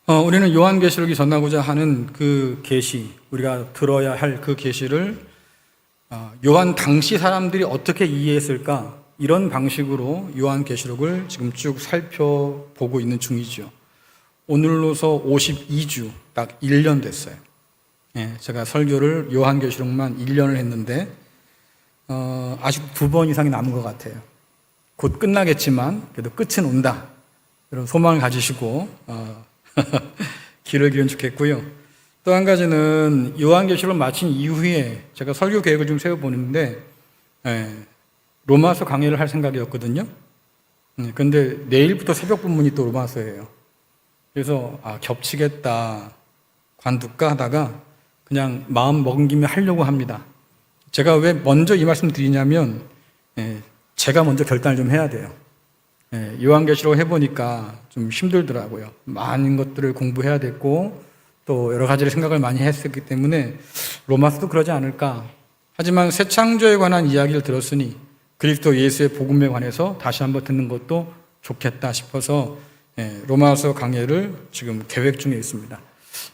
우리는 요한계시록이 전하고자 하는 그 계시, 우리가 들어야 할 그 계시를 요한 당시 사람들이 어떻게 이해했을까, 이런 방식으로 요한계시록을 지금 쭉 살펴보고 있는 중이죠. 오늘로서 52주, 딱 1년 됐어요. 제가 설교를 요한계시록만 1년을 했는데 아직 2번 이상이 남은 것 같아요. 곧 끝나겠지만 그래도 끝은 온다, 이런 소망을 가지시고 길을 기르면 좋겠고요. 또 한 가지는 요한계시록을 마친 이후에 제가 설교 계획을 좀 세워보는데 로마서 강의를 할 생각이었거든요. 근데 내일부터 새벽 본문이 또 로마서예요. 그래서 겹치겠다, 관둘까 하다가 그냥 마음 먹은 김에 하려고 합니다. 제가 왜 먼저 이 말씀 드리냐면 제가 먼저 결단을 좀 해야 돼요. 요한계시록 해보니까 좀 힘들더라고요. 많은 것들을 공부해야 됐고 또 여러 가지를 생각을 많이 했었기 때문에 로마서도 그러지 않을까. 하지만 새 창조에 관한 이야기를 들었으니 그리스도 예수의 복음에 관해서 다시 한번 듣는 것도 좋겠다 싶어서 로마서 강해를 지금 계획 중에 있습니다.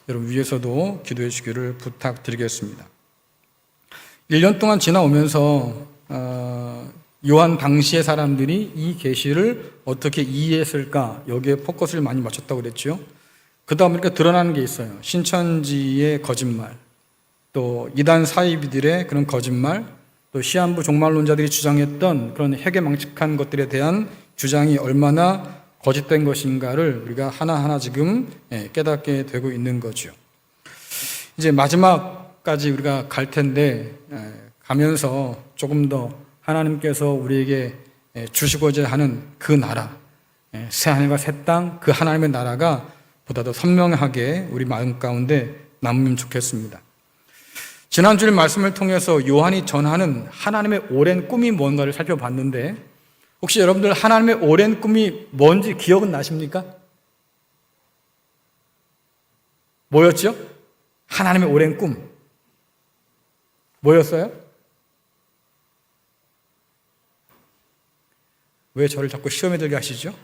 여러분 위해서도 기도해 주기를 부탁드리겠습니다. 1년 동안 지나오면서 요한 당시의 사람들이 이 계시를 어떻게 이해했을까, 여기에 포커스를 많이 맞췄다고 그랬죠. 그 다음에 이렇게 드러나는 게 있어요. 신천지의 거짓말, 또 이단 사이비들의 그런 거짓말, 또 시한부 종말론자들이 주장했던 그런 해괴망측한 것들에 대한 주장이 얼마나 거짓된 것인가를 우리가 하나하나 지금 깨닫게 되고 있는 거죠. 이제 마지막까지 우리가 갈 텐데 가면서 조금 더 하나님께서 우리에게 주시고자 하는 그 나라, 새하늘과 새 땅, 그 하나님의 나라가 보다 더 선명하게 우리 마음 가운데 남으면 좋겠습니다. 지난주일 말씀을 통해서 요한이 전하는 하나님의 오랜 꿈이 뭔가를 살펴봤는데, 혹시 여러분들 하나님의 오랜 꿈이 뭔지 기억은 나십니까? 뭐였죠? 하나님의 오랜 꿈 뭐였어요? 왜 저를 자꾸 시험에 들게 하시죠?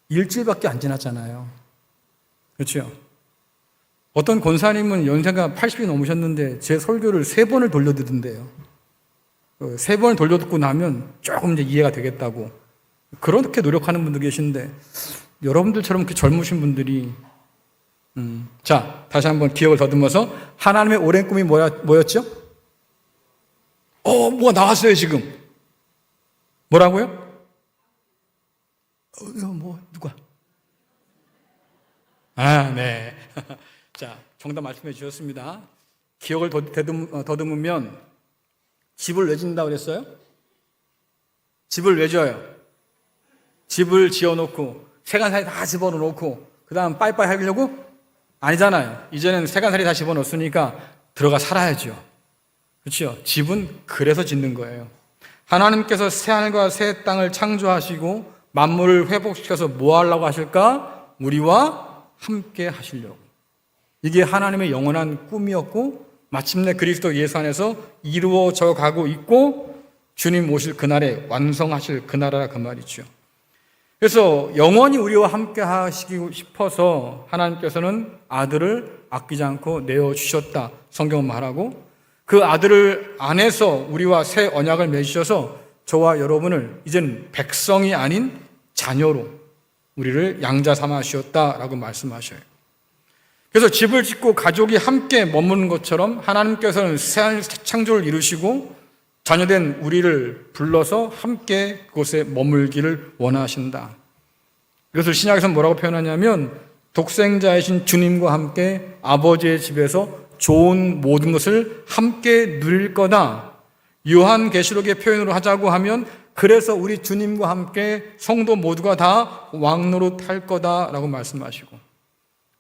일주일밖에 안 지났잖아요. 그렇죠? 어떤 권사님은 연세가 80이 넘으셨는데 제 설교를 3번을 돌려듣는데요. 3번을 돌려듣고 나면 조금 이제 이해가 되겠다고 그렇게 노력하는 분도 계신데, 여러분들처럼 그렇게 젊으신 분들이 자, 다시 한번 기억을 더듬어서 하나님의 오랜 꿈이 뭐였죠? 뭐가 나왔어요 지금. 뭐라고요? 누가? 네. 자, 정답 말씀해 주셨습니다. 기억을 더듬으면 집을 왜 짓는다고 그랬어요? 집을 왜 지어요? 집을 지어놓고 세간살이 다 집어넣고 그 다음 빠이빠이 하려고? 아니잖아요. 이제는 세간살이 다 집어넣었으니까 들어가 살아야죠. 그렇죠? 집은 그래서 짓는 거예요. 하나님께서 새하늘과 새 땅을 창조하시고 만물을 회복시켜서 뭐 하려고 하실까? 우리와 함께 하시려고. 이게 하나님의 영원한 꿈이었고 마침내 그리스도 예수 안에서 이루어져 가고 있고 주님 오실 그날에 완성하실 그 나라라 그 말이죠. 그래서 영원히 우리와 함께 하시고 싶어서 하나님께서는 아들을 아끼지 않고 내어주셨다, 성경은 말하고, 그 아들을 안에서 우리와 새 언약을 맺으셔서 저와 여러분을 이제는 백성이 아닌 자녀로 우리를 양자 삼아 주셨다라고 말씀하셔요. 그래서 집을 짓고 가족이 함께 머무는 것처럼 하나님께서는 새 창조를 이루시고 자녀된 우리를 불러서 함께 그곳에 머물기를 원하신다. 이것을 신약에서 뭐라고 표현하냐면 독생자이신 주님과 함께 아버지의 집에서 좋은 모든 것을 함께 누릴 거다. 요한계시록의 표현으로 하자고 하면 그래서 우리 주님과 함께 성도 모두가 다 왕노릇 할 거다라고 말씀하시고,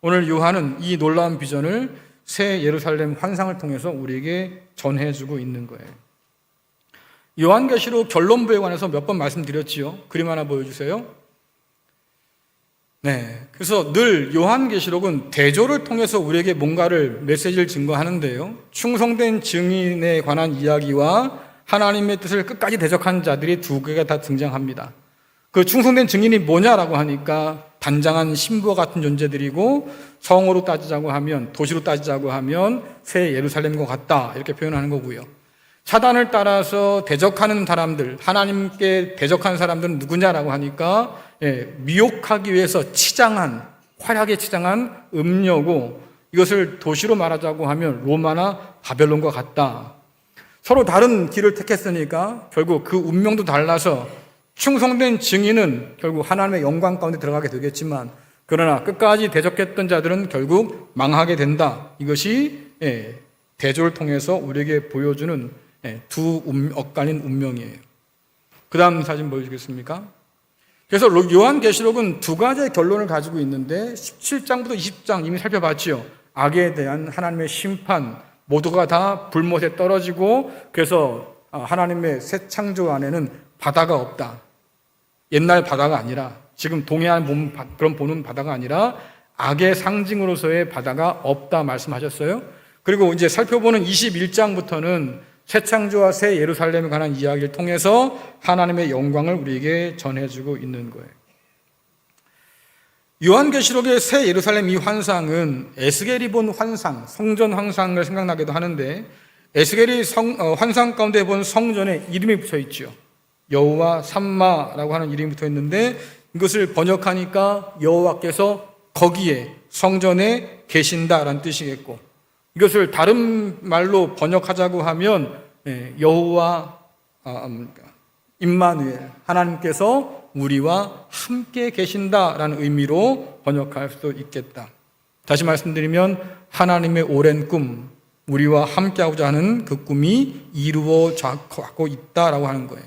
오늘 요한은 이 놀라운 비전을 새 예루살렘 환상을 통해서 우리에게 전해주고 있는 거예요. 요한계시록 결론부에 관해서 몇 번 말씀드렸지요. 그림 하나 보여주세요. 그래서 늘 요한계시록은 대조를 통해서 우리에게 뭔가를 메시지를 증거하는데요. 충성된 증인에 관한 이야기와 하나님의 뜻을 끝까지 대적한 자들이 2개가 다 등장합니다. 그 충성된 증인이 뭐냐라고 하니까 단장한 신부와 같은 존재들이고 성으로 따지자고 하면 도시로 따지자고 하면 새 예루살렘과 같다 이렇게 표현하는 거고요. 사단을 따라서 대적하는 사람들, 하나님께 대적하는 사람들은 누구냐라고 하니까 미혹하기 위해서 치장한, 활약에 치장한 음녀고 이것을 도시로 말하자고 하면 로마나 바벨론과 같다. 서로 다른 길을 택했으니까 결국 그 운명도 달라서 충성된 증인은 결국 하나님의 영광 가운데 들어가게 되겠지만 그러나 끝까지 대적했던 자들은 결국 망하게 된다. 이것이 대조를 통해서 우리에게 보여주는 두 엇갈린 운명이에요. 그 다음 사진 보여주겠습니까? 그래서 요한계시록은 두 가지의 결론을 가지고 있는데 17장부터 20장 이미 살펴봤지요. 악에 대한 하나님의 심판, 모두가 다 불못에 떨어지고 그래서 하나님의 새 창조 안에는 바다가 없다. 옛날 바다가 아니라 지금 동해안 그런 보는 바다가 아니라 악의 상징으로서의 바다가 없다 말씀하셨어요. 그리고 이제 살펴보는 21장부터는 새 창조와 새 예루살렘에 관한 이야기를 통해서 하나님의 영광을 우리에게 전해주고 있는 거예요. 요한계시록의 새 예루살렘 이 환상은 에스겔이 본 환상, 성전 환상을 생각나기도 하는데 에스겔이 환상 가운데 본 성전에 이름이 붙어 있죠. 여호와 삼마라고 하는 이름이 붙어 있는데 이것을 번역하니까 여호와께서 거기에 성전에 계신다라는 뜻이겠고 이것을 다른 말로 번역하자고 하면 여호와 임마누엘 하나님께서 우리와 함께 계신다라는 의미로 번역할 수도 있겠다. 다시 말씀드리면 하나님의 오랜 꿈, 우리와 함께하고자 하는 그 꿈이 이루어지고 있다라고 하는 거예요.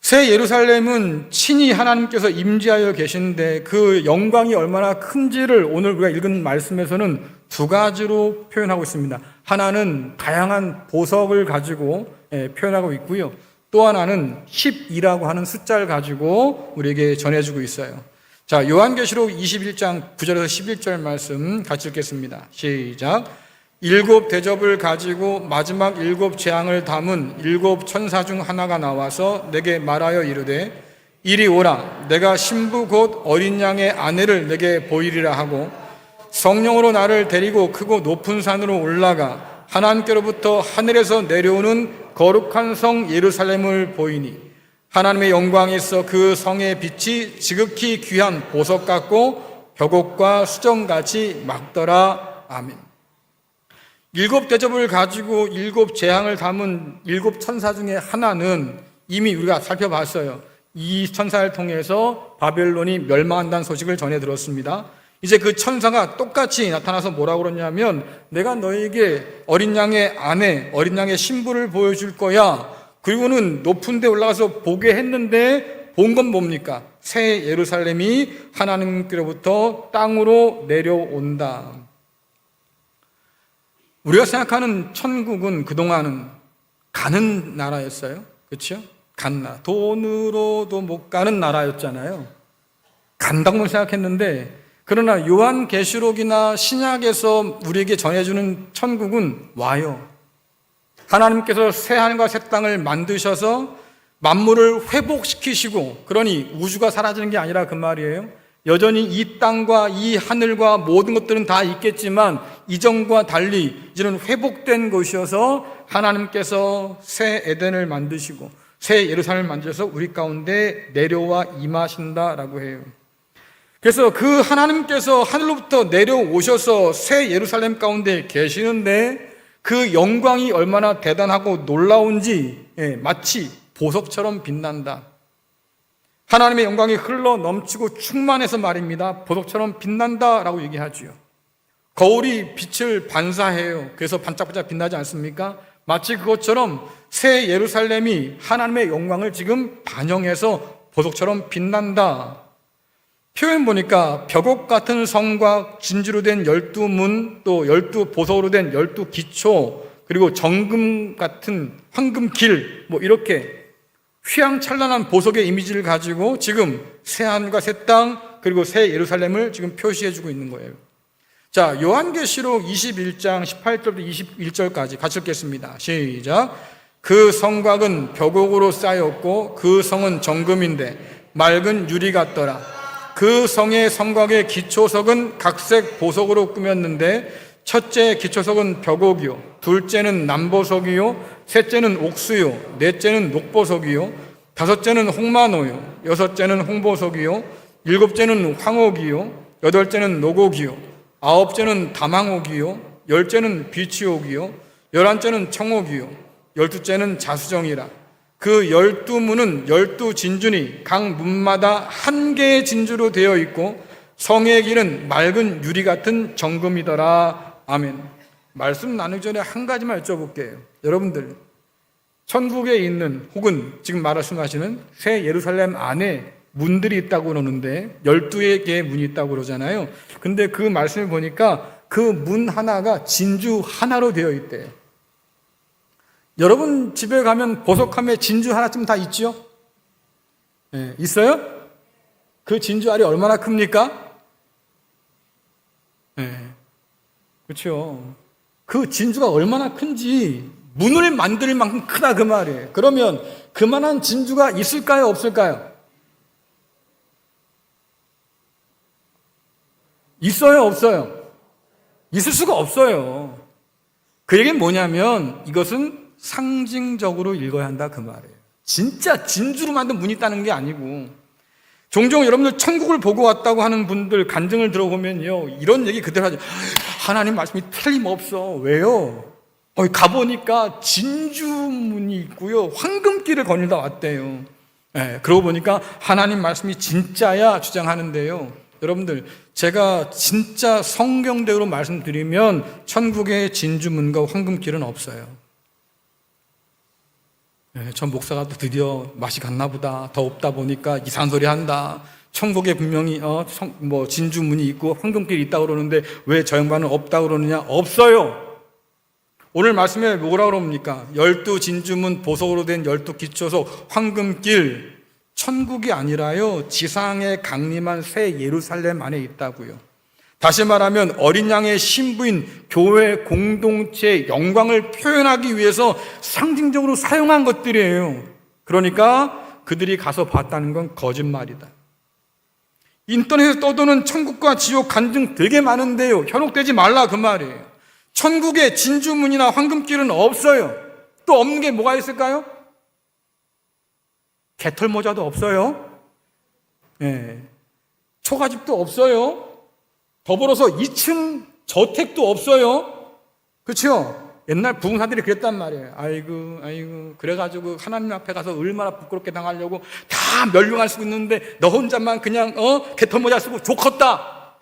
새 예루살렘은 친히 하나님께서 임재하여 계신데 그 영광이 얼마나 큰지를 오늘 우리가 읽은 말씀에서는 두 가지로 표현하고 있습니다. 하나는 다양한 보석을 가지고 표현하고 있고요. 또 하나는 12라고 하는 숫자를 가지고 우리에게 전해주고 있어요. 자, 요한계시록 21장 9절에서 11절 말씀 같이 읽겠습니다. 시작. 7 대접을 가지고 마지막 7 재앙을 담은 7 천사 중 하나가 나와서 내게 말하여 이르되 이리 오라. 내가 신부 곧 어린 양의 아내를 내게 보이리라 하고 성령으로 나를 데리고 크고 높은 산으로 올라가 하나님께로부터 하늘에서 내려오는 거룩한 성 예루살렘을 보이니 하나님의 영광이 있어 그 성의 빛이 지극히 귀한 보석 같고 벽옥과 수정같이 막더라. 아멘. 7 대접을 가지고 7 재앙을 담은 7 천사 중에 하나는 이미 우리가 살펴봤어요. 이 천사를 통해서 바벨론이 멸망한다는 소식을 전해 들었습니다. 이제 그 천사가 똑같이 나타나서 뭐라고 그러냐면 내가 너에게 어린 양의 아내, 어린 양의 신부를 보여줄 거야. 그리고는 높은 데 올라가서 보게 했는데 본 건 뭡니까? 새 예루살렘이 하나님께로부터 땅으로 내려온다. 우리가 생각하는 천국은 그동안은 가는 나라였어요. 그렇죠? 간 나라. 돈으로도 못 가는 나라였잖아요. 간다고 생각했는데 그러나 요한계시록이나 신약에서 우리에게 전해주는 천국은 와요. 하나님께서 새 하늘과 새 땅을 만드셔서 만물을 회복시키시고 그러니 우주가 사라지는 게 아니라 그 말이에요. 여전히 이 땅과 이 하늘과 모든 것들은 다 있겠지만 이전과 달리 이제는 회복된 곳이어서 하나님께서 새 에덴을 만드시고 새 예루살렘을 만드셔서 우리 가운데 내려와 임하신다라고 해요. 그래서 그 하나님께서 하늘로부터 내려오셔서 새 예루살렘 가운데 계시는데 그 영광이 얼마나 대단하고 놀라운지 마치 보석처럼 빛난다. 하나님의 영광이 흘러 넘치고 충만해서 말입니다. 보석처럼 빛난다라고 얘기하지요. 거울이 빛을 반사해요. 그래서 반짝반짝 빛나지 않습니까? 마치 그것처럼 새 예루살렘이 하나님의 영광을 지금 반영해서 보석처럼 빛난다. 표현 보니까 벽옥 같은 성과 진주로 된 12문, 또 12보석으로 된 12기초, 그리고 정금 같은 황금길, 이렇게 휘황찬란한 보석의 이미지를 가지고 지금 새 하늘과 새 땅, 그리고 새 예루살렘을 지금 표시해주고 있는 거예요. 자, 요한계시록 21장 18절부터 21절까지 같이 읽겠습니다. 시작. 그 성곽은 벽옥으로 쌓였고 그 성은 정금인데 맑은 유리 같더라. 그 성의 성곽의 기초석은 각색 보석으로 꾸몄는데 첫째 기초석은 벽옥이요, 둘째는 남보석이요, 셋째는 옥수요, 넷째는 녹보석이요, 다섯째는 홍마노요, 여섯째는 홍보석이요, 일곱째는 황옥이요, 여덟째는 노곡이요, 아홉째는 다망옥이요, 열째는 비치옥이요, 열한째는 청옥이요, 열두째는 자수정이라. 그 12문은 12진주니 각 문마다 한 개의 진주로 되어 있고 성의 길은 맑은 유리 같은 정금이더라. 아멘. 말씀 나누기 전에 한 가지만 여쭤볼게요. 여러분들, 천국에 있는 혹은 지금 말씀하시는 새 예루살렘 안에 문들이 있다고 그러는데 12개의 문이 있다고 그러잖아요. 근데 그 말씀을 보니까 그 문 하나가 진주 하나로 되어 있대요. 여러분 집에 가면 보석함에 진주 하나쯤 다 있죠? 네, 있어요? 그 진주 알이 얼마나 큽니까? 네, 그렇죠. 그 진주가 얼마나 큰지 문을 만들 만큼 크다 그 말이에요. 그러면 그만한 진주가 있을까요? 없을까요? 있어요? 없어요? 있을 수가 없어요. 그 얘기는 뭐냐면 이것은 상징적으로 읽어야 한다 그 말이에요. 진짜 진주로 만든 문이 있다는 게 아니고, 종종 여러분들 천국을 보고 왔다고 하는 분들 간증을 들어보면요, 이런 얘기 그대로 하죠. 하나님 말씀이 틀림없어. 왜요? 거기 가보니까 진주문이 있고요, 황금길을 거닐다 왔대요. 네, 그러고 보니까 하나님 말씀이 진짜야 주장하는데요, 여러분들 제가 진짜 성경대로 말씀드리면 천국의 진주문과 황금길은 없어요. 전 목사가 또 드디어 맛이 갔나 보다, 더 없다 보니까 이상한 소리 한다, 천국에 분명히 진주문이 있고 황금길이 있다고 그러는데 왜 저 양반은 없다고 그러느냐. 없어요. 오늘 말씀에 뭐라고 그럽니까? 12진주문 보석으로 된 12기초석 황금길, 천국이 아니라요, 지상에 강림한 새 예루살렘 안에 있다고요. 다시 말하면 어린 양의 신부인 교회 공동체의 영광을 표현하기 위해서 상징적으로 사용한 것들이에요. 그러니까 그들이 가서 봤다는 건 거짓말이다. 인터넷에 떠도는 천국과 지옥 간증 되게 많은데요, 현혹되지 말라 그 말이에요. 천국에 진주문이나 황금길은 없어요. 또 없는 게 뭐가 있을까요? 개털모자도 없어요. 네. 초가집도 없어요. 더불어서 2층 저택도 없어요. 그렇죠? 옛날 부흥사들이 그랬단 말이에요. 아이고 그래가지고 하나님 앞에 가서 얼마나 부끄럽게 당하려고 다 멸류관 쓰고 있는데 너 혼자만 그냥 개털모자 쓰고 좋겠다.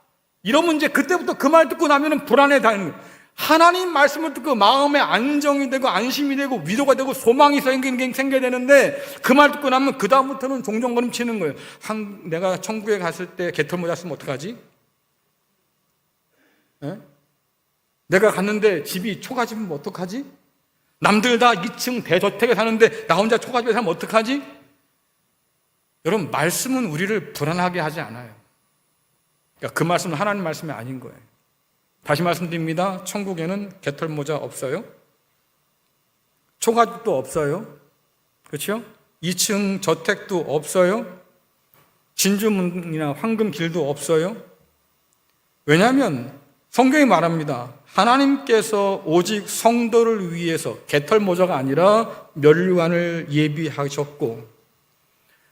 이러면 이제 그때부터 그 말 듣고 나면은 불안해 다니는 거예요. 하나님 말씀을 듣고 마음에 안정이 되고 안심이 되고 위로가 되고 소망이 생겨야 되는데 그 말 듣고 나면 그 다음부터는 종종거림 치는 거예요. 내가 천국에 갔을 때 개털모자 쓰면 어떡하지? 에? 내가 갔는데 집이 초가집이면 어떡하지? 남들 다 2층 대저택에 사는데 나 혼자 초가집에 살면 어떡하지? 여러분, 말씀은 우리를 불안하게 하지 않아요. 그러니까 그 말씀은 하나님 말씀이 아닌 거예요. 다시 말씀드립니다. 천국에는 개털모자 없어요. 초가집도 없어요. 그렇죠? 2층 저택도 없어요. 진주문이나 황금길도 없어요. 왜냐하면 성경이 말합니다. 하나님께서 오직 성도를 위해서 개털모자가 아니라 멸류관을 예비하셨고,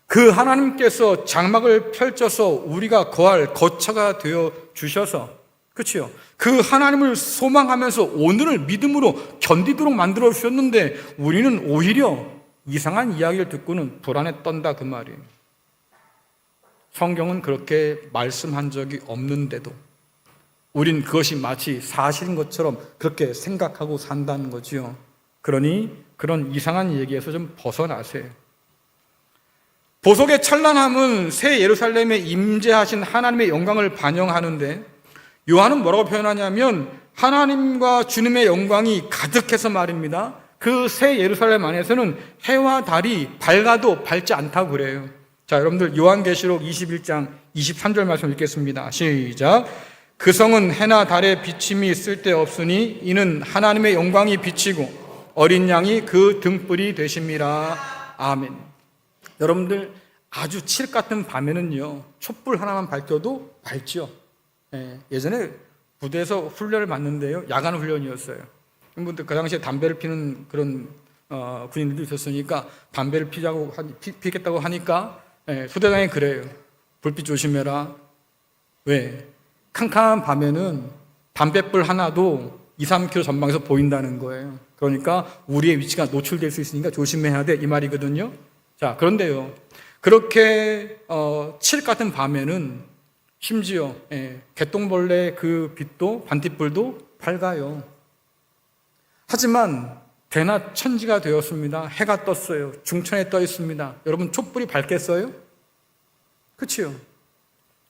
그 하나님께서 장막을 펼쳐서 우리가 거할 거처가 되어 주셔서, 그렇죠? 그 하나님을 소망하면서 오늘을 믿음으로 견디도록 만들어 주셨는데 우리는 오히려 이상한 이야기를 듣고는 불안에 떤다 그 말이에요. 성경은 그렇게 말씀한 적이 없는데도 우린 그것이 마치 사실인 것처럼 그렇게 생각하고 산다는 거지요. 그러니 그런 이상한 얘기에서 좀 벗어나세요. 보석의 찬란함은 새 예루살렘에 임재하신 하나님의 영광을 반영하는데, 요한은 뭐라고 표현하냐면 하나님과 주님의 영광이 가득해서 말입니다. 그 새 예루살렘 안에서는 해와 달이 밝아도 밝지 않다고 그래요. 자, 여러분들 요한계시록 21장 23절 말씀 읽겠습니다. 시작. 그 성은 해나 달의 비침이 쓸데없으니 이는 하나님의 영광이 비치고 어린 양이 그 등불이 되심이라. 아멘. 여러분들, 아주 칠흑 같은 밤에는요, 촛불 하나만 밝혀도 밝죠. 예전에 부대에서 훈련을 받는데요, 야간 훈련이었어요. 그 당시에 담배를 피는 그런 군인들도 있었으니까 담배를 피겠다고 하니까 소대장이 그래요. 불빛 조심해라. 왜? 캄캄한 밤에는 담뱃불 하나도 2, 3km 전방에서 보인다는 거예요. 그러니까 우리의 위치가 노출될 수 있으니까 조심해야 돼, 이 말이거든요. 자, 그런데요, 그렇게 칠흑 같은 밤에는 심지어 개똥벌레 그 빛도, 반딧불도 밝아요. 하지만 대낮 천지가 되었습니다. 해가 떴어요. 중천에 떠 있습니다. 여러분, 촛불이 밝겠어요? 그렇지요.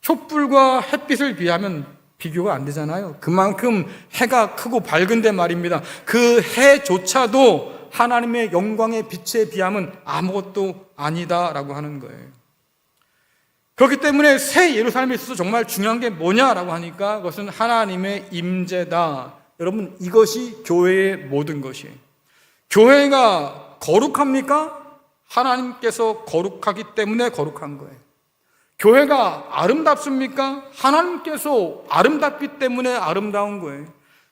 촛불과 햇빛을 비하면 비교가 안 되잖아요. 그만큼 해가 크고 밝은데 말입니다. 그 해조차도 하나님의 영광의 빛에 비하면 아무것도 아니다라고 하는 거예요. 그렇기 때문에 새 예루살렘에 있어서 정말 중요한 게 뭐냐라고 하니까 그것은 하나님의 임재다. 여러분, 이것이 교회의 모든 것이에요. 교회가 거룩합니까? 하나님께서 거룩하기 때문에 거룩한 거예요. 교회가 아름답습니까? 하나님께서 아름답기 때문에 아름다운 거예요.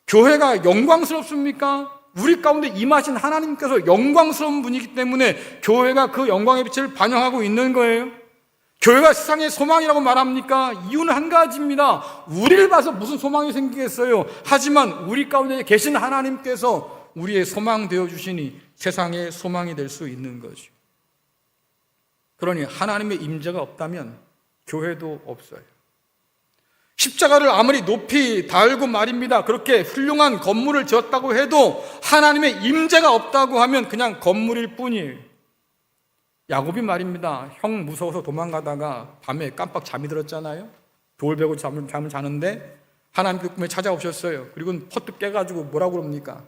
교회가 영광스럽습니까? 우리 가운데 임하신 하나님께서 영광스러운 분이기 때문에 교회가 그 영광의 빛을 반영하고 있는 거예요. 교회가 세상의 소망이라고 말합니까? 이유는 한 가지입니다. 우리를 봐서 무슨 소망이 생기겠어요? 하지만 우리 가운데 계신 하나님께서 우리의 소망 되어 주시니 세상의 소망이 될 수 있는 거죠. 그러니 하나님의 임재가 없다면 교회도 없어요. 십자가를 아무리 높이 달고 말입니다, 그렇게 훌륭한 건물을 지었다고 해도 하나님의 임재가 없다고 하면 그냥 건물일 뿐이에요. 야곱이 말입니다, 형 무서워서 도망가다가 밤에 깜빡 잠이 들었잖아요. 돌 베고 잠을 자는데 하나님께 꿈에 찾아오셨어요. 그리고 퍼뜩 깨가지고 뭐라고 그럽니까?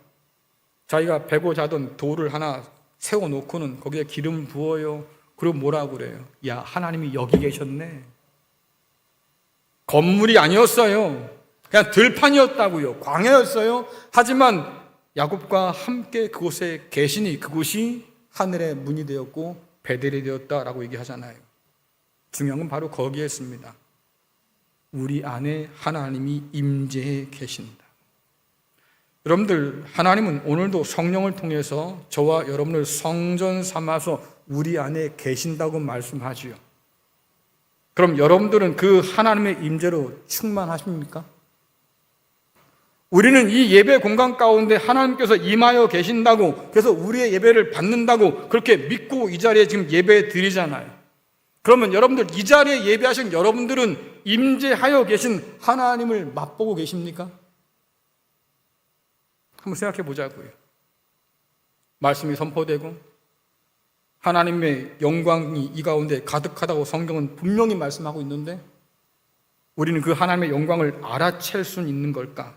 자기가 베고 자던 돌을 하나 세워놓고는 거기에 기름 부어요. 그리고 뭐라고 그래요? 야, 하나님이 여기 계셨네. 건물이 아니었어요. 그냥 들판이었다고요. 광야였어요. 하지만 야곱과 함께 그곳에 계시니 그곳이 하늘의 문이 되었고 베델이 되었다라고 얘기하잖아요. 중요한 건 바로 거기에 있습니다. 우리 안에 하나님이 임재해 계신다. 여러분들, 하나님은 오늘도 성령을 통해서 저와 여러분을 성전 삼아서 우리 안에 계신다고 말씀하지요. 그럼 여러분들은 그 하나님의 임재로 충만하십니까? 우리는 이 예배 공간 가운데 하나님께서 임하여 계신다고, 그래서 우리의 예배를 받는다고 그렇게 믿고 이 자리에 지금 예배 드리잖아요. 그러면 여러분들, 이 자리에 예배하신 여러분들은 임재하여 계신 하나님을 맛보고 계십니까? 한번 생각해 보자고요. 말씀이 선포되고 하나님의 영광이 이 가운데 가득하다고 성경은 분명히 말씀하고 있는데 우리는 그 하나님의 영광을 알아챌 수는 있는 걸까?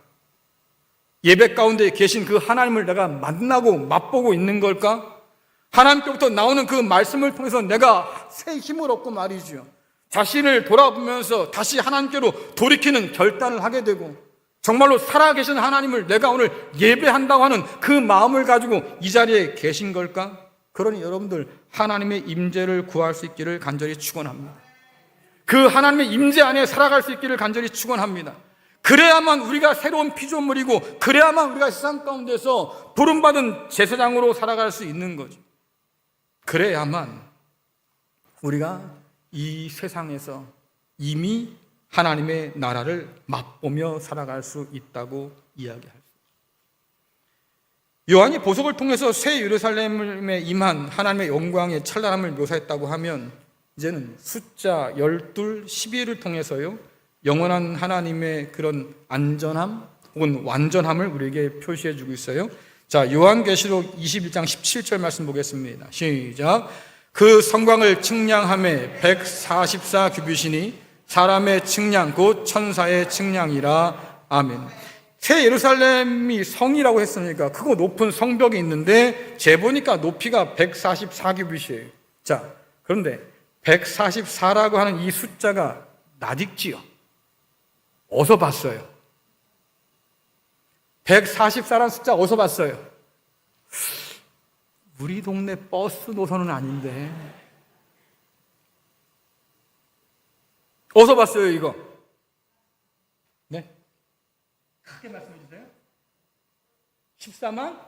예배 가운데 계신 그 하나님을 내가 만나고 맛보고 있는 걸까? 하나님께부터 나오는 그 말씀을 통해서 내가 새 힘을 얻고 말이죠, 자신을 돌아보면서 다시 하나님께로 돌이키는 결단을 하게 되고 정말로 살아계신 하나님을 내가 오늘 예배한다고 하는 그 마음을 가지고 이 자리에 계신 걸까? 그러니 여러분들, 하나님의 임재를 구할 수 있기를 간절히 축원합니다. 그 하나님의 임재 안에 살아갈 수 있기를 간절히 축원합니다. 그래야만 우리가 새로운 피조물이고 그래야만 우리가 세상 가운데서 부름받은 제사장으로 살아갈 수 있는 거죠. 그래야만 우리가 이 세상에서 이미 하나님의 나라를 맛보며 살아갈 수 있다고 이야기할 수 있습니다. 요한이 보석을 통해서 새 예루살렘에 임한 하나님의 영광의 찬란함을 묘사했다고 하면 이제는 숫자 12, 12를 통해서요, 영원한 하나님의 그런 안전함 혹은 완전함을 우리에게 표시해 주고 있어요. 자, 요한계시록 21장 17절 말씀 보겠습니다. 시작. 그 성광을 측량함에 144 규빗이니 사람의 측량 곧 천사의 측량이라. 아멘. 새 예루살렘이 성이라고 했으니까 크고 높은 성벽이 있는데 재보니까 높이가 144 규빗이에요. 자, 그런데 144라고 하는 이 숫자가 낯익지요. 어디서 봤어요? 144라는 숫자 어디서 봤어요? 우리 동네 버스 노선은 아닌데 어디서 봤어요, 이거? 네? 크게 말씀해 주세요. 14만?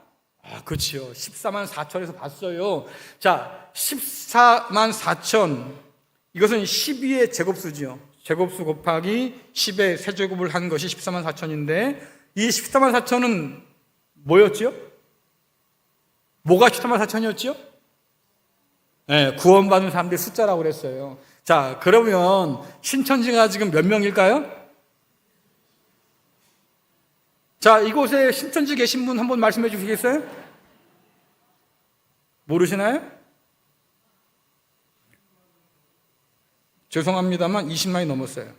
그렇지요. 14만 4천에서 봤어요. 자, 14만 4천. 이것은 12의 제곱수지요. 제곱수 곱하기 10의 세제곱을 한 것이 14만 4천인데, 이 14만 4천은 뭐였지요? 뭐가 14만 4천이었지요? 네, 구원받은 사람들의 숫자라고 그랬어요. 자, 그러면 신천지가 지금 몇 명일까요? 자, 이곳에 신천지 계신 분 한번 말씀해 주시겠어요? 모르시나요? 죄송합니다만 20만이 넘었어요.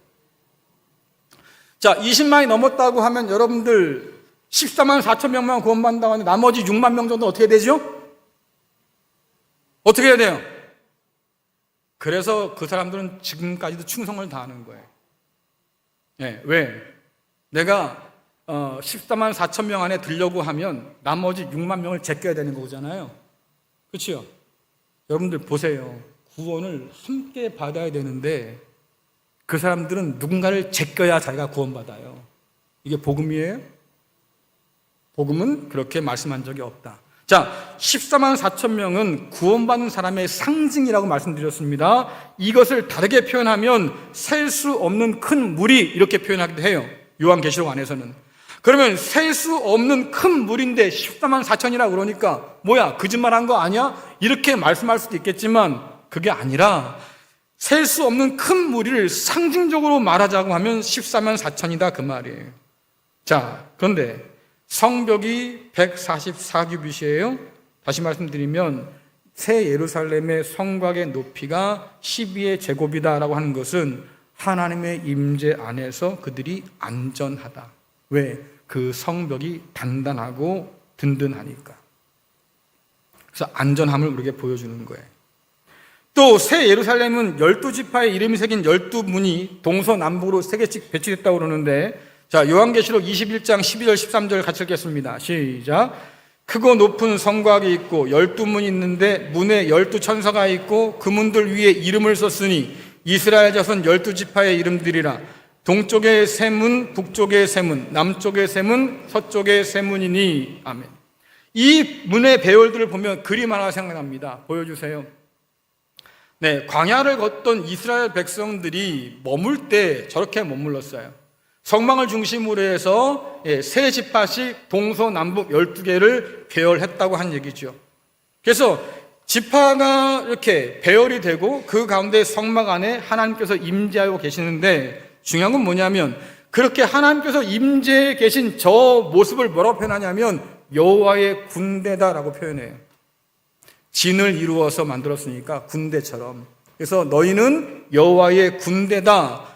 자, 20만이 넘었다고 하면 여러분들 14만 4천 명만 구원받는다고 하는데 나머지 6만 명 정도 어떻게 되죠? 어떻게 해야 돼요? 그래서 그 사람들은 지금까지도 충성을 다하는 거예요. 네, 왜? 내가 14만 4천 명 안에 들려고 하면 나머지 6만 명을 제껴야 되는 거잖아요. 그렇죠? 여러분들 보세요. 구원을 함께 받아야 되는데 그 사람들은 누군가를 제껴야 자기가 구원받아요. 이게 복음이에요? 복음은 그렇게 말씀한 적이 없다. 자, 14만 4천 명은 구원받는 사람의 상징이라고 말씀드렸습니다. 이것을 다르게 표현하면 셀 수 없는 큰 물이 이렇게 표현하기도 해요. 요한계시록 안에서는. 그러면 셀 수 없는 큰 물인데 14만 4천이라 그러니까 뭐야, 거짓말한 거 아니야? 이렇게 말씀할 수도 있겠지만 그게 아니라 셀 수 없는 큰 무리를 상징적으로 말하자고 하면 14만 4천이다 그 말이에요. 자, 그런데 성벽이 144규빗이에요. 다시 말씀드리면 새 예루살렘의 성곽의 높이가 12의 제곱이다라고 하는 것은 하나님의 임재 안에서 그들이 안전하다. 왜? 그 성벽이 단단하고 든든하니까. 그래서 안전함을 우리에게 보여주는 거예요. 또 새 예루살렘은 12지파의 이름이 새긴 12문이 동서남북으로 3개씩 배치됐다고 그러는데, 자, 요한계시록 21장 12절 13절 같이 읽겠습니다. 시작. 크고 높은 성곽이 있고 12문이 있는데 문에 12천사가 있고 그 문들 위에 이름을 썼으니 이스라엘 자손 12지파의 이름들이라. 동쪽의 세 문, 북쪽의 세 문, 남쪽의 세 문, 서쪽의 세 문이니. 아멘. 이 문의 배열들을 보면 그림 하나 생각납니다. 보여주세요. 네, 광야를 걷던 이스라엘 백성들이 머물 때 저렇게 머물렀어요. 성막을 중심으로 해서 세 지파씩 동서남북 12개를 배열했다고 한 얘기죠. 그래서 지파가 이렇게 배열이 되고 그 가운데 성막 안에 하나님께서 임재하고 계시는데, 중요한 건 뭐냐면 그렇게 하나님께서 임재해 계신 저 모습을 뭐라고 표현하냐면 여호와의 군대다라고 표현해요. 진을 이루어서 만들었으니까 군대처럼. 그래서 너희는 여호와의 군대다,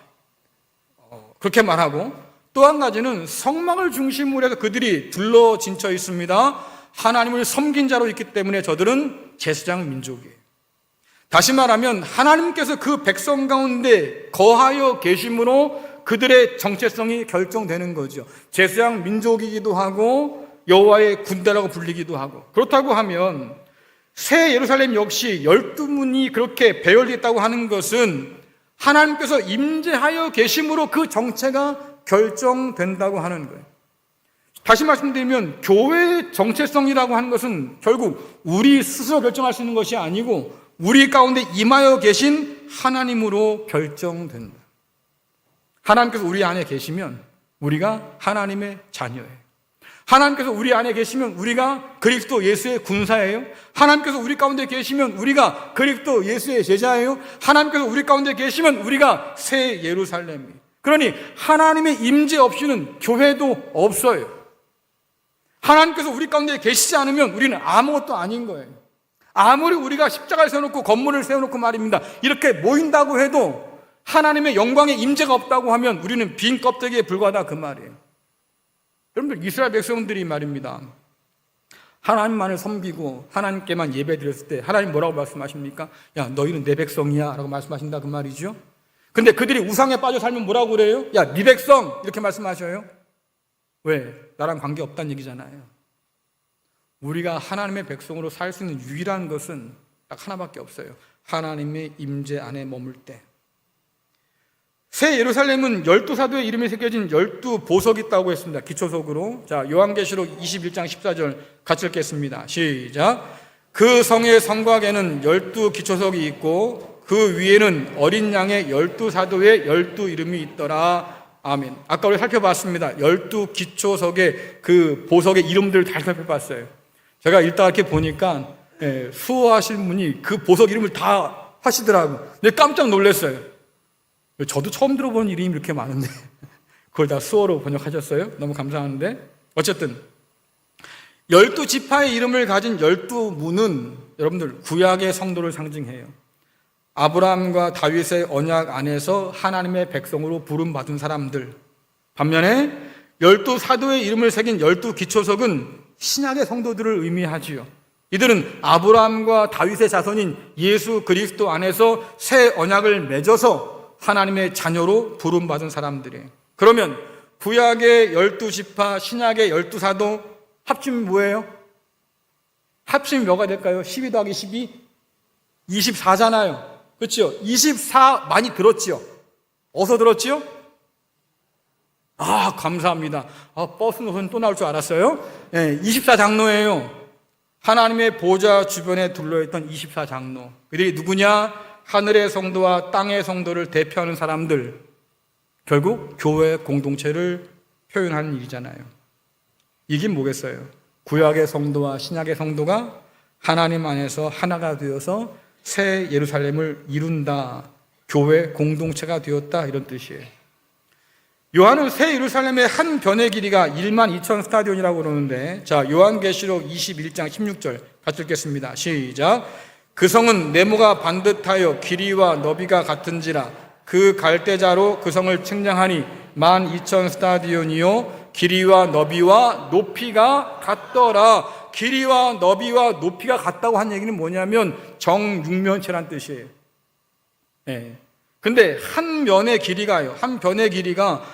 그렇게 말하고, 또 한 가지는 성막을 중심으로 해서 그들이 둘러 진쳐 있습니다. 하나님을 섬긴 자로 있기 때문에 저들은 제사장 민족이에요. 다시 말하면 하나님께서 그 백성 가운데 거하여 계심으로 그들의 정체성이 결정되는 거죠. 제사장 민족이기도 하고 여호와의 군대라고 불리기도 하고. 그렇다고 하면 새 예루살렘 역시 12문이 그렇게 배열되었다고 하는 것은 하나님께서 임재하여 계심으로 그 정체가 결정된다고 하는 거예요. 다시 말씀드리면 교회의 정체성이라고 하는 것은 결국 우리 스스로 결정할 수 있는 것이 아니고 우리 가운데 임하여 계신 하나님으로 결정된다. 하나님께서 우리 안에 계시면 우리가 하나님의 자녀예요. 하나님께서 우리 안에 계시면 우리가 그리스도 예수의 군사예요. 하나님께서 우리 가운데 계시면 우리가 그리스도 예수의 제자예요. 하나님께서 우리 가운데 계시면 우리가 새 예루살렘이에요. 그러니 하나님의 임재 없이는 교회도 없어요. 하나님께서 우리 가운데 계시지 않으면 우리는 아무것도 아닌 거예요. 아무리 우리가 십자가를 세워놓고 건물을 세워놓고 말입니다, 이렇게 모인다고 해도 하나님의 영광의 임재가 없다고 하면 우리는 빈 껍데기에 불과하다 그 말이에요. 여러분들, 이스라엘 백성들이 말입니다, 하나님만을 섬기고 하나님께만 예배 드렸을 때 하나님 뭐라고 말씀하십니까? 야, 너희는 내 백성이야 라고 말씀하신다 그 말이죠. 근데 그들이 우상에 빠져 살면 뭐라고 그래요? 야, 네 백성 이렇게 말씀하셔요. 왜? 나랑 관계없다는 얘기잖아요. 우리가 하나님의 백성으로 살 수 있는 유일한 것은 딱 하나밖에 없어요. 하나님의 임재 안에 머물 때. 새 예루살렘은 12사도의 이름이 새겨진 12보석이 있다고 했습니다. 기초석으로. 자, 요한계시록 21장 14절 같이 읽겠습니다. 시작. 그 성의 성곽에는 12기초석이 있고 그 위에는 어린 양의 12사도의 12 이름이 있더라. 아멘. 아까 우리 살펴봤습니다. 12기초석의 그 보석의 이름들을 다 살펴봤어요. 제가 읽다가 이렇게 보니까 수호하신 분이 그 보석 이름을 다 하시더라고요. 근데 깜짝 놀랐어요. 저도 처음 들어보는 이름이 이렇게 많은데 그걸 다 수어로 번역하셨어요? 너무 감사한데. 어쨌든 12지파의 이름을 가진 12문은 여러분들 구약의 성도를 상징해요. 아브라함과 다윗의 언약 안에서 하나님의 백성으로 부름받은 사람들. 반면에 12사도의 이름을 새긴 12기초석은 신약의 성도들을 의미하지요. 이들은 아브라함과 다윗의 자손인 예수 그리스도 안에서 새 언약을 맺어서 하나님의 자녀로 부름받은 사람들이에요. 그러면 구약의 12지파, 신약의 12사도 합치면 뭐예요? 합치면 뭐가 될까요? 12 더하기 12? 24잖아요. 그렇죠? 24 많이 들었지요? 어디서 들었지요? 아, 감사합니다. 버스 노선 또 나올 줄 알았어요? 24장로예요. 하나님의 보좌 주변에 둘러있던 24장로. 그들이 누구냐? 하늘의 성도와 땅의 성도를 대표하는 사람들. 결국 교회 공동체를 표현하는 일이잖아요. 이게 뭐겠어요? 구약의 성도와 신약의 성도가 하나님 안에서 하나가 되어서 새 예루살렘을 이룬다. 교회 공동체가 되었다. 이런 뜻이에요. 요한은 새 예루살렘의 한 변의 길이가 12,000 스타디온이라고 그러는데, 자, 요한계시록 21장 16절 같이 읽겠습니다. 시작. 그 성은 네모가 반듯하여 길이와 너비가 같은지라 그 갈대자로 그 성을 측량하니 12,000 스타디온이요 길이와 너비와 높이가 같더라. 길이와 너비와 높이가 같다고 한 얘기는 뭐냐면 정육면체란 뜻이에요. 근데 한 면의 길이가요. 한 변의 길이가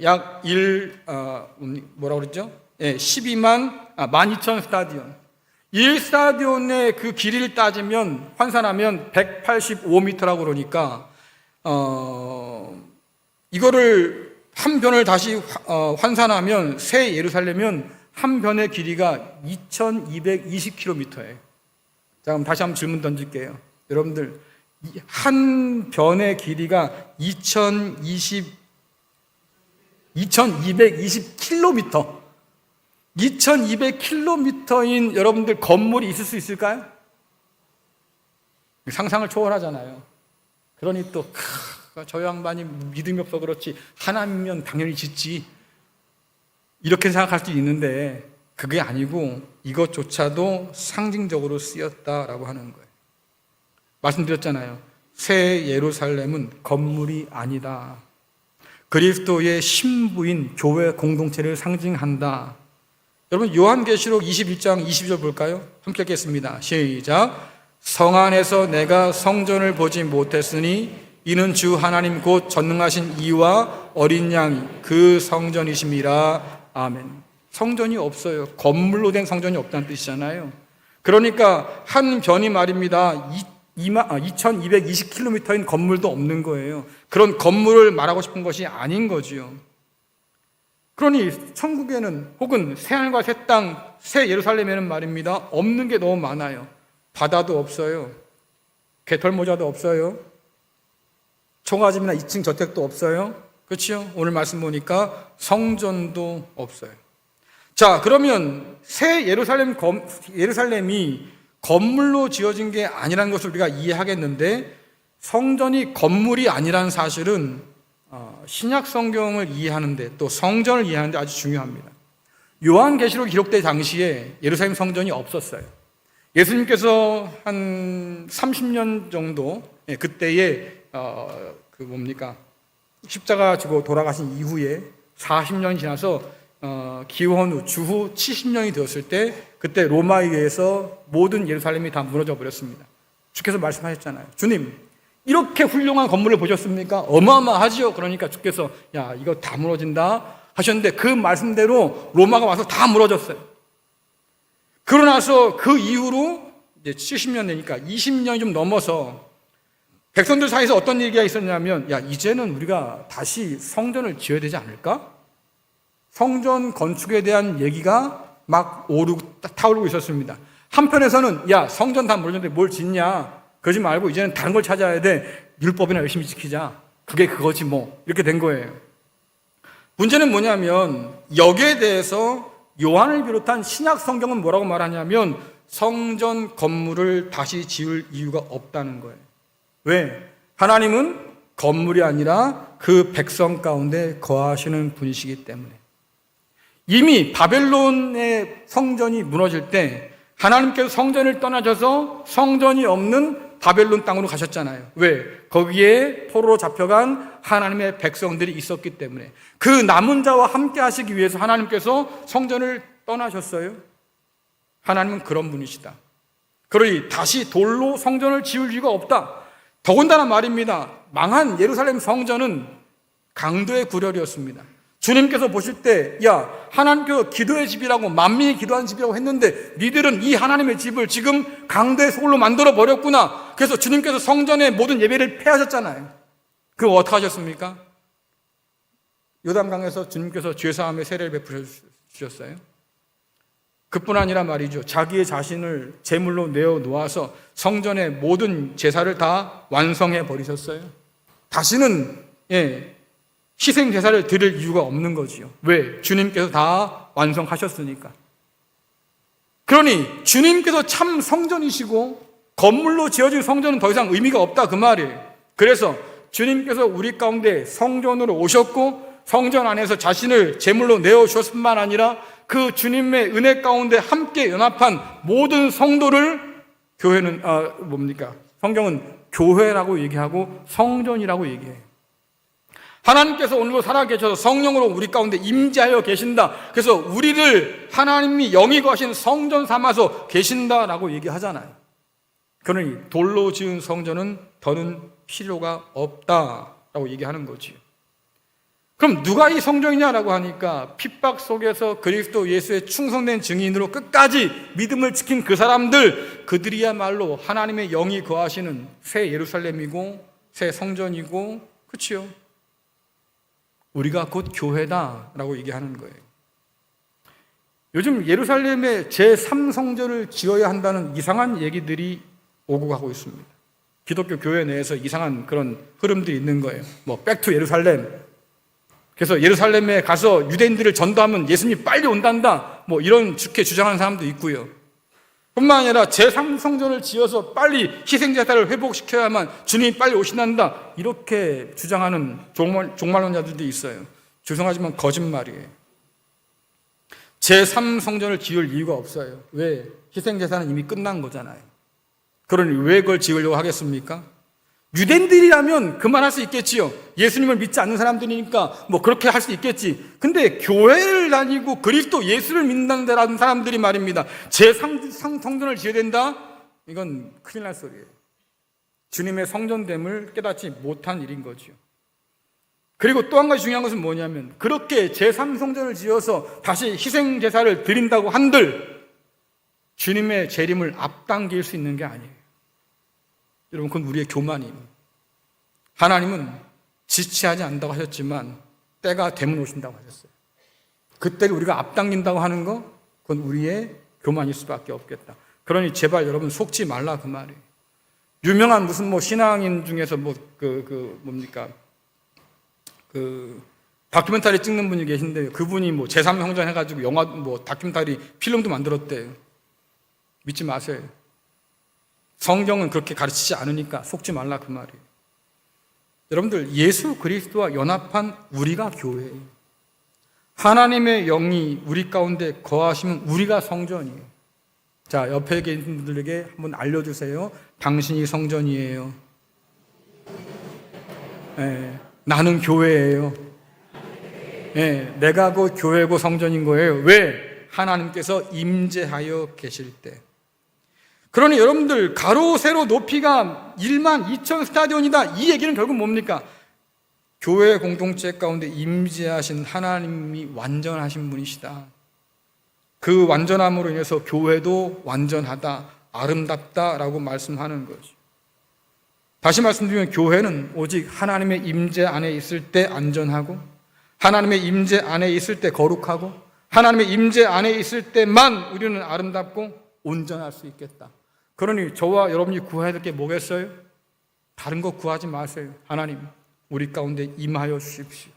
약 12,000 스타디온. 1스타디온의 그 길이를 따지면 환산하면 185m라고 그러니까 이거를 한 변을 다시 환산하면 새 예루살렘은 한 변의 길이가 2220km예요. 자, 그럼 다시 한번 질문 던질게요. 여러분들, 한 변의 길이가 2220km. 2200km인 여러분들 건물이 있을 수 있을까요? 상상을 초월하잖아요. 그러니 또 저 양반이 믿음이 없어 그렇지 하나님이면 당연히 짓지 이렇게 생각할 수 있는데 그게 아니고 이것조차도 상징적으로 쓰였다라고 하는 거예요. 말씀드렸잖아요. 새 예루살렘은 건물이 아니다. 그리스도의 신부인 교회 공동체를 상징한다. 여러분 요한계시록 21장 22절 볼까요? 함께 읽겠습니다. 시작. 성 안에서 내가 성전을 보지 못했으니 이는 주 하나님 곧 전능하신 이와 어린 양이 그 성전이심이라. 아멘. 성전이 없어요. 건물로 된 성전이 없다는 뜻이잖아요. 그러니까 한 변이 말입니다. 2220km인 건물도 없는 거예요. 그런 건물을 말하고 싶은 것이 아닌 거지요. 그러니 천국에는 혹은 새하늘과 새 땅, 새 예루살렘에는 말입니다. 없는 게 너무 많아요. 바다도 없어요. 개털모자도 없어요. 총아집이나 2층 저택도 없어요. 그렇죠? 오늘 말씀 보니까 성전도 없어요. 자, 그러면 새 예루살렘이 건물로 지어진 게 아니라는 것을 우리가 이해하겠는데 성전이 건물이 아니라는 사실은 신약 성경을 이해하는데 또 성전을 이해하는데 아주 중요합니다. 요한계시록 기록될 당시에 예루살렘 성전이 없었어요. 예수님께서 한 30년 정도 그때에 십자가 지고 돌아가신 이후에 40년이 지나서 기원 후 주후 70년이 되었을 때 그때 로마에 의해서 모든 예루살렘이 다 무너져 버렸습니다. 주께서 말씀하셨잖아요. 주님, 이렇게 훌륭한 건물을 보셨습니까? 어마어마하지요. 그러니까 주께서 야, 이거 다 무너진다 하셨는데 그 말씀대로 로마가 와서 다 무너졌어요. 그러고 나서 그 이후로 이제 70년 되니까 20년이 좀 넘어서 백성들 사이에서 어떤 얘기가 있었냐면, 야, 이제는 우리가 다시 성전을 지어야 되지 않을까? 성전 건축에 대한 얘기가 막 타오르고 있었습니다. 한편에서는, 야, 성전 다 무너졌는데 뭘 짓냐? 그러지 말고 이제는 다른 걸 찾아야 돼. 율법이나 열심히 지키자. 그게 그거지 뭐. 이렇게 된 거예요. 문제는 뭐냐면, 여기에 대해서 요한을 비롯한 신약 성경은 뭐라고 말하냐면, 성전 건물을 다시 지을 이유가 없다는 거예요. 왜? 하나님은 건물이 아니라 그 백성 가운데 거하시는 분이시기 때문에. 이미 바벨론의 성전이 무너질 때 하나님께서 성전을 떠나셔서 성전이 없는 바벨론 땅으로 가셨잖아요. 왜? 거기에 포로로 잡혀간 하나님의 백성들이 있었기 때문에. 그 남은 자와 함께 하시기 위해서 하나님께서 성전을 떠나셨어요. 하나님은 그런 분이시다. 그러니 다시 돌로 성전을 지을 이유가 없다. 더군다나 말입니다. 망한 예루살렘 성전은 강도의 구렬이었습니다. 주님께서 보실 때, 야, 하나님께서 기도의 집이라고, 만민이 기도하는 집이라고 했는데 니들은 이 하나님의 집을 지금 강도의 소굴로 만들어 버렸구나. 그래서 주님께서 성전의 모든 예배를 폐하셨잖아요. 그거 어떻게 하셨습니까? 요단강에서 주님께서 죄사함의 세례를 베풀어 주셨어요. 그뿐 아니라 말이죠. 자기의 자신을 제물로 내어 놓아서 성전의 모든 제사를 다 완성해 버리셨어요. 다시는 희생 제사를 드릴 이유가 없는 거지요. 왜? 주님께서 다 완성하셨으니까. 그러니 주님께서 참 성전이시고 건물로 지어진 성전은 더 이상 의미가 없다 그 말이에요. 그래서 주님께서 우리 가운데 성전으로 오셨고 성전 안에서 자신을 제물로 내어 주셨을 뿐만 아니라 그 주님의 은혜 가운데 함께 연합한 모든 성도를 교회는 성경은 교회라고 얘기하고 성전이라고 얘기해요. 하나님께서 오늘도 살아계셔서 성령으로 우리 가운데 임재하여 계신다. 그래서 우리를 하나님이 영이 거하신 성전 삼아서 계신다라고 얘기하잖아요. 그러니 돌로 지은 성전은 더는 필요가 없다라고 얘기하는 거지요. 그럼 누가 이 성전이냐라고 하니까 핍박 속에서 그리스도 예수의 충성된 증인으로 끝까지 믿음을 지킨 그 사람들, 그들이야말로 하나님의 영이 거하시는 새 예루살렘이고 새 성전이고, 그렇지요? 우리가 곧 교회다라고 얘기하는 거예요. 요즘 예루살렘에 제3성전을 지어야 한다는 이상한 얘기들이 오고 가고 있습니다. 기독교 교회 내에서 이상한 그런 흐름들이 있는 거예요. 백투 예루살렘. 그래서 예루살렘에 가서 유대인들을 전도하면 예수님이 빨리 온단다. 이런 좋게 주장하는 사람도 있고요. 뿐만 아니라 제3성전을 지어서 빨리 희생제사를 회복시켜야만 주님이 빨리 오신단다. 이렇게 주장하는 종말론자들도 있어요. 죄송하지만 거짓말이에요. 제3성전을 지을 이유가 없어요. 왜? 희생제사는 이미 끝난 거잖아요. 그러니 왜 그걸 지으려고 하겠습니까? 유대인들이라면 그만할 수 있겠지요. 예수님을 믿지 않는 사람들이니까 그렇게 할 수 있겠지. 근데 교회를 다니고 그리스도 예수를 믿는다는 사람들이 말입니다. 제3성전을 지어야 된다? 이건 큰일 날 소리예요. 주님의 성전됨을 깨닫지 못한 일인 거죠. 그리고 또 한 가지 중요한 것은 뭐냐면, 그렇게 제3성전을 지어서 다시 희생제사를 드린다고 한들 주님의 재림을 앞당길 수 있는 게 아니에요. 여러분, 그건 우리의 교만입니다. 하나님은 지체하지 않는다고 하셨지만 때가 되면 오신다고 하셨어요. 그때를 우리가 앞당긴다고 하는 거, 그건 우리의 교만일 수밖에 없겠다. 그러니 제발 여러분 속지 말라 그 말이에요. 유명한 무슨 신앙인 중에서 다큐멘터리 찍는 분이 계신데, 그분이 제3성전 해가지고 영화 다큐멘터리 필름도 만들었대요. 믿지 마세요. 성경은 그렇게 가르치지 않으니까 속지 말라 그 말이에요. 여러분들, 예수 그리스도와 연합한 우리가 교회예요. 하나님의 영이 우리 가운데 거하시면 우리가 성전이에요. 자, 옆에 계신 분들에게 한번 알려주세요. 당신이 성전이에요. 나는 교회예요. 내가 그 교회고 성전인 거예요. 왜? 하나님께서 임재하여 계실 때. 그러니 여러분들, 가로 세로 높이가 1만 2천 스타디온이다. 이 얘기는 결국 뭡니까? 교회 공동체 가운데 임재하신 하나님이 완전하신 분이시다. 그 완전함으로 인해서 교회도 완전하다, 아름답다라고 말씀하는 거죠. 다시 말씀드리면 교회는 오직 하나님의 임재 안에 있을 때 안전하고, 하나님의 임재 안에 있을 때 거룩하고, 하나님의 임재 안에 있을 때만 우리는 아름답고 온전할 수 있겠다. 그러니 저와 여러분이 구해야 될 게 뭐겠어요? 다른 거 구하지 마세요. 하나님, 우리 가운데 임하여 주십시오.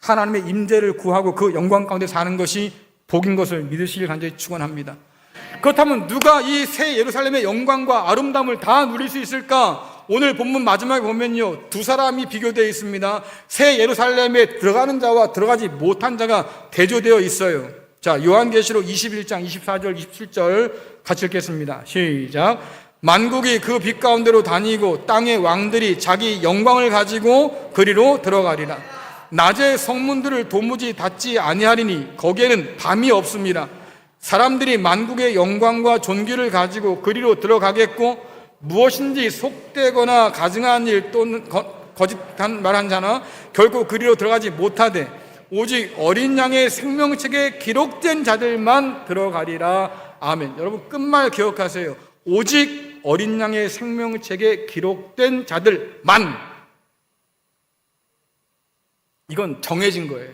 하나님의 임재를 구하고 그 영광 가운데 사는 것이 복인 것을 믿으시길 간절히 축원합니다. 그렇다면 누가 이 새 예루살렘의 영광과 아름다움을 다 누릴 수 있을까? 오늘 본문 마지막에 보면요, 두 사람이 비교되어 있습니다. 새 예루살렘에 들어가는 자와 들어가지 못한 자가 대조되어 있어요. 자, 요한계시록 21장 24절 27절 같이 읽겠습니다. 시작. 만국이 그 빛 가운데로 다니고 땅의 왕들이 자기 영광을 가지고 그리로 들어가리라. 낮에 성문들을 도무지 닫지 아니하리니 거기에는 밤이 없습니다. 사람들이 만국의 영광과 존귀를 가지고 그리로 들어가겠고, 무엇인지 속되거나 가증한 일 또는 거짓한 말한 자나 결코 그리로 들어가지 못하되 오직 어린 양의 생명책에 기록된 자들만 들어가리라. 아멘. 여러분 끝말 기억하세요. 오직 어린 양의 생명책에 기록된 자들만. 이건 정해진 거예요.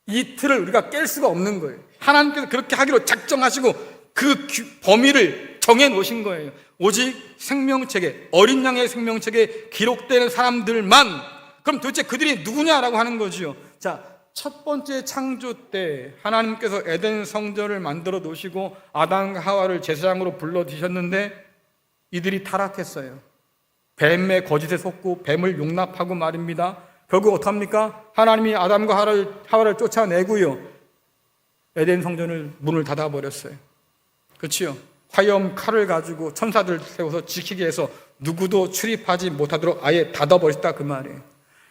이 틀을 우리가 깰 수가 없는 거예요. 하나님께서 그렇게 하기로 작정하시고 그 범위를 정해 놓으신 거예요. 오직 생명책에, 어린 양의 생명책에 기록되는 사람들만. 그럼 도대체 그들이 누구냐라고 하는 거죠. 자, 첫 번째 창조 때 하나님께서 에덴 성전을 만들어 놓으시고 아담과 하와를 제사장으로 불러주셨는데 이들이 타락했어요. 뱀의 거짓에 속고 뱀을 용납하고 말입니다. 결국 어떡합니까? 하나님이 아담과 하와를 쫓아내고요, 에덴 성전을 문을 닫아버렸어요. 그렇지요? 화염 칼을 가지고 천사들 세워서 지키게 해서 누구도 출입하지 못하도록 아예 닫아버렸다 그 말이에요.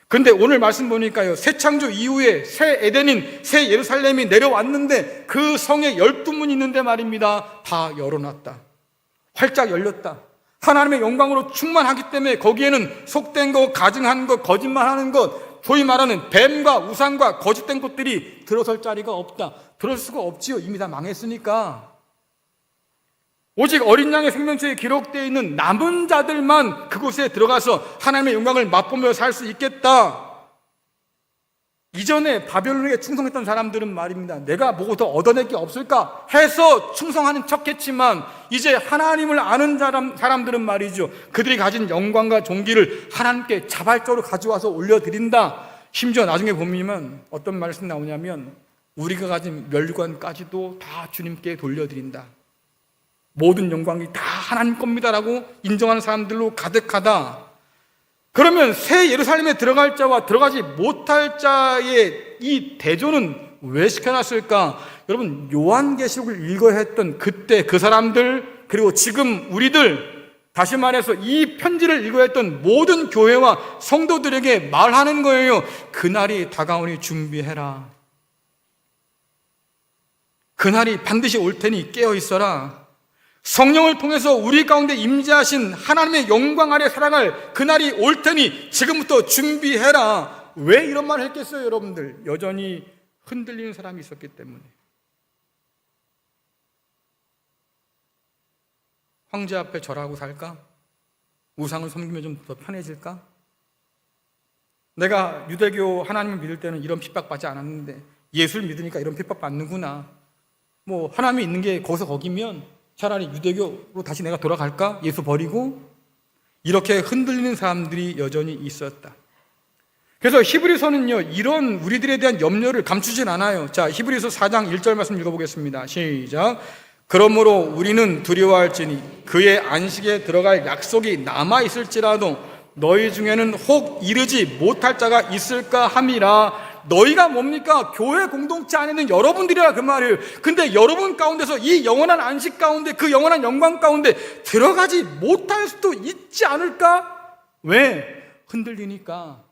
근데 오늘 말씀 보니까요, 새 창조 이후에 새 에덴인 새 예루살렘이 내려왔는데 그 성에 12문이 있는데 말입니다. 다 열어놨다. 활짝 열렸다. 하나님의 영광으로 충만하기 때문에 거기에는 속된 것, 가증한 것, 거짓말하는 것, 소위 말하는 뱀과 우상과 거짓된 것들이 들어설 자리가 없다. 들어설 수가 없지요. 이미 다 망했으니까. 오직 어린 양의 생명책에 기록되어 있는 남은 자들만 그곳에 들어가서 하나님의 영광을 맛보며 살 수 있겠다. 이전에 바벨론에게 충성했던 사람들은 말입니다, 내가 뭐 더 얻어낼 게 없을까 해서 충성하는 척했지만 이제 하나님을 아는 사람들은 말이죠, 그들이 가진 영광과 존귀를 하나님께 자발적으로 가져와서 올려드린다. 심지어 나중에 보면 어떤 말씀 나오냐면 우리가 가진 멸관까지도 다 주님께 돌려드린다. 모든 영광이 다 하나님 겁니다라고 인정하는 사람들로 가득하다. 그러면 새 예루살렘에 들어갈 자와 들어가지 못할 자의 이 대조는 왜 시켜놨을까? 여러분, 요한계시록을 읽어야 했던 그때 그 사람들, 그리고 지금 우리들, 다시 말해서 이 편지를 읽어야 했던 모든 교회와 성도들에게 말하는 거예요. 그날이 다가오니 준비해라. 그날이 반드시 올 테니 깨어 있어라. 성령을 통해서 우리 가운데 임재하신 하나님의 영광 아래 살아갈 그날이 올 테니 지금부터 준비해라. 왜 이런 말을 했겠어요, 여러분들? 여전히 흔들리는 사람이 있었기 때문에. 황제 앞에 절하고 살까? 우상을 섬기면 좀 더 편해질까? 내가 유대교 하나님을 믿을 때는 이런 핍박받지 않았는데 예수를 믿으니까 이런 핍박받는구나. 뭐 하나님이 있는 게 거기서 거기면 차라리 유대교로 다시 내가 돌아갈까? 예수 버리고? 이렇게 흔들리는 사람들이 여전히 있었다. 그래서 히브리서는요, 이런 우리들에 대한 염려를 감추진 않아요. 자, 히브리서 4장 1절 말씀 읽어보겠습니다. 시작. 그러므로 우리는 두려워할지니 그의 안식에 들어갈 약속이 남아있을지라도 너희 중에는 혹 이르지 못할 자가 있을까 함이라. 너희가 뭡니까? 교회 공동체 안에는 여러분들이라 그 말이에요. 근데 여러분 가운데서 이 영원한 안식 가운데, 그 영원한 영광 가운데 들어가지 못할 수도 있지 않을까? 왜? 흔들리니까.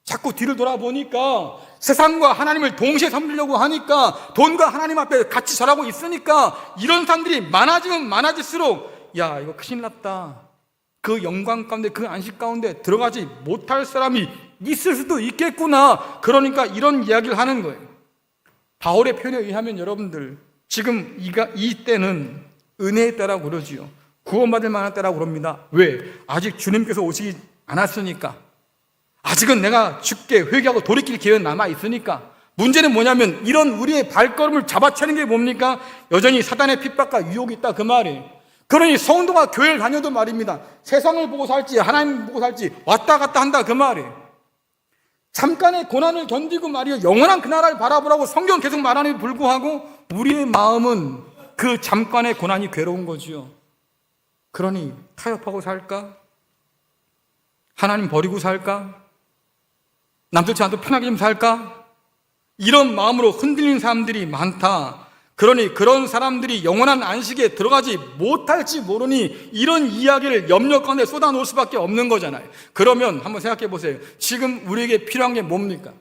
자꾸 뒤를 돌아보니까, 세상과 하나님을 동시에 섬기려고 하니까, 돈과 하나님 앞에 같이 절하고 있으니까 이런 사람들이 많아지면 많아질수록 야, 이거 큰일 났다. 그 영광 가운데, 그 안식 가운데 들어가지 못할 사람이 있을 수도 있겠구나. 그러니까 이런 이야기를 하는 거예요. 바울의 표현에 의하면 여러분들, 지금 이 때는 은혜의 때라고 그러지요. 구원받을 만한 때라고 그럽니다. 왜? 아직 주님께서 오시지 않았으니까. 아직은 내가 주께 회개하고 돌이킬 기회는 남아있으니까. 문제는 뭐냐면 이런 우리의 발걸음을 잡아채는 게 뭡니까? 여전히 사단의 핍박과 유혹이 있다 그 말이에요. 그러니 성도가 교회를 다녀도 말입니다. 세상을 보고 살지 하나님 보고 살지 왔다 갔다 한다 그 말이에요. 잠깐의 고난을 견디고 말이에요. 영원한 그 나라를 바라보라고 성경 계속 말하는데 불구하고 우리의 마음은 그 잠깐의 고난이 괴로운 거지요. 그러니 타협하고 살까? 하나님 버리고 살까? 남들지 않도 편하게 좀 살까? 이런 마음으로 흔들리는 사람들이 많다. 그러니 그런 사람들이 영원한 안식에 들어가지 못할지 모르니 이런 이야기를 염려 가운데 쏟아놓을 수밖에 없는 거잖아요. 그러면 한번 생각해 보세요. 지금 우리에게 필요한 게 뭡니까?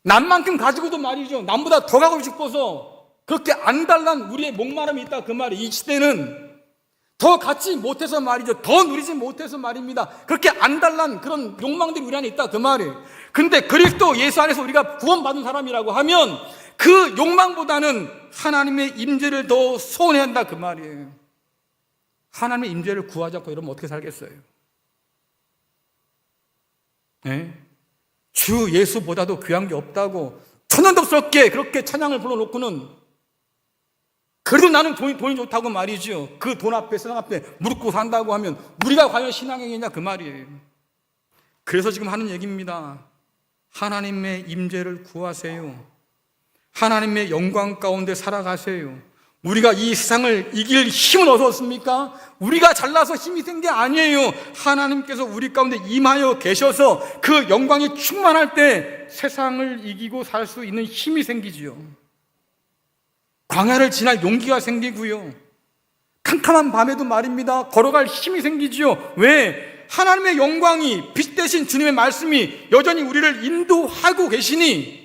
남만큼 가지고도 말이죠. 남보다 더 가고 싶어서 그렇게 안달난 우리의 목마름이 있다 그 말이에요. 이 시대는 더 갖지 못해서 말이죠. 더 누리지 못해서 말입니다. 그렇게 안달난 그런 욕망들이 우리 안에 있다 그 말이에요. 근데 그리스도 예수 안에서 우리가 구원받은 사람이라고 하면 그 욕망보다는 하나님의 임재를 더 소원해야 한다 그 말이에요. 하나님의 임재를 구하지 않고 이러면 어떻게 살겠어요? 네? 주 예수보다도 귀한 게 없다고 천연덕스럽게 그렇게 찬양을 불러놓고는 그래도 나는 돈이 좋다고 말이죠. 그 돈 앞에 세상 앞에 무릎 꿇고 산다고 하면 우리가 과연 신앙행위냐 그 말이에요. 그래서 지금 하는 얘기입니다. 하나님의 임재를 구하세요. 하나님의 영광 가운데 살아가세요. 우리가 이 세상을 이길 힘은 어디서 얻습니까? 우리가 잘나서 힘이 된 게 아니에요. 하나님께서 우리 가운데 임하여 계셔서 그 영광이 충만할 때 세상을 이기고 살 수 있는 힘이 생기지요. 광야를 지날 용기가 생기고요. 캄캄한 밤에도 말입니다. 걸어갈 힘이 생기지요. 왜? 하나님의 영광이 빛 대신 주님의 말씀이 여전히 우리를 인도하고 계시니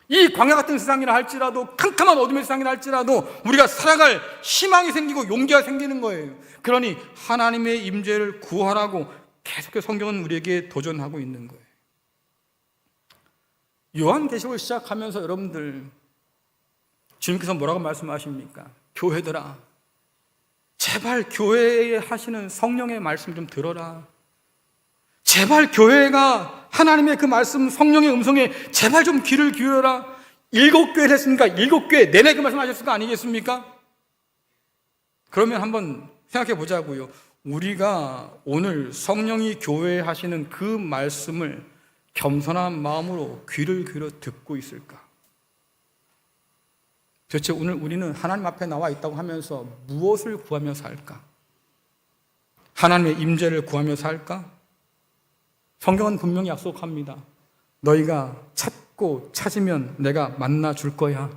이 광야 같은 세상이라 할지라도 캄캄한 어둠의 세상이라 할지라도 우리가 살아갈 희망이 생기고 용기가 생기는 거예요. 그러니 하나님의 임재를 구하라고 계속해서 성경은 우리에게 도전하고 있는 거예요. 요한계시록을 시작하면서 여러분들 주님께서 뭐라고 말씀하십니까? 교회들아, 제발 교회에 하시는 성령의 말씀 좀 들어라. 제발 교회가 하나님의 그 말씀, 성령의 음성에 제발 좀 귀를 기울여라. 7교회를 했으니까 7교회 내내 그 말씀 하셨을 거 아니겠습니까? 그러면 한번 생각해 보자고요. 우리가 오늘 성령이 교회에 하시는 그 말씀을 겸손한 마음으로 귀를 기울여 듣고 있을까? 도대체 오늘 우리는 하나님 앞에 나와 있다고 하면서 무엇을 구하며 살까? 하나님의 임재를 구하며 살까? 성경은 분명히 약속합니다. 너희가 찾고 찾으면 내가 만나 줄 거야.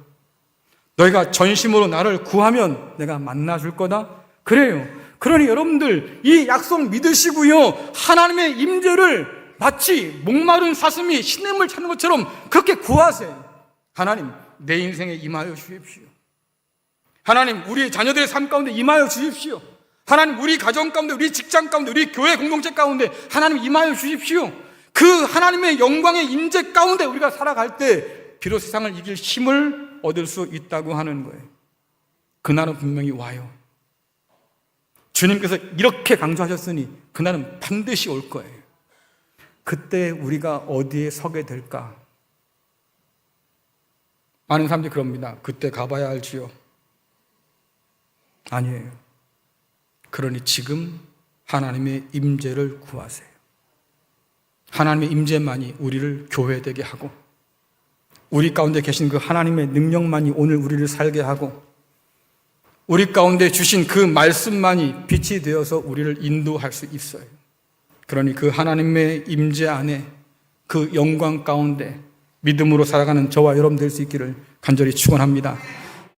너희가 전심으로 나를 구하면 내가 만나 줄 거다. 그래요. 그러니 여러분들 이 약속 믿으시고요. 하나님의 임재를 마치 목마른 사슴이 시냇물 찾는 것처럼 그렇게 구하세요. 하나님, 내 인생에 임하여 주십시오. 하나님, 우리 자녀들의 삶 가운데 임하여 주십시오. 하나님, 우리 가정 가운데, 우리 직장 가운데, 우리 교회 공동체 가운데 하나님 임하여 주십시오. 그 하나님의 영광의 임재 가운데 우리가 살아갈 때 비로소 세상을 이길 힘을 얻을 수 있다고 하는 거예요. 그날은 분명히 와요. 주님께서 이렇게 강조하셨으니 그날은 반드시 올 거예요. 그때 우리가 어디에 서게 될까? 많은 사람들이 그럽니다. 그때 가봐야 알지요. 아니에요. 그러니 지금 하나님의 임재를 구하세요. 하나님의 임재만이 우리를 교회되게 하고 우리 가운데 계신 그 하나님의 능력만이 오늘 우리를 살게 하고 우리 가운데 주신 그 말씀만이 빛이 되어서 우리를 인도할 수 있어요. 그러니 그 하나님의 임재 안에 그 영광 가운데 믿음으로 살아가는 저와 여러분 될 수 있기를 간절히 축원합니다.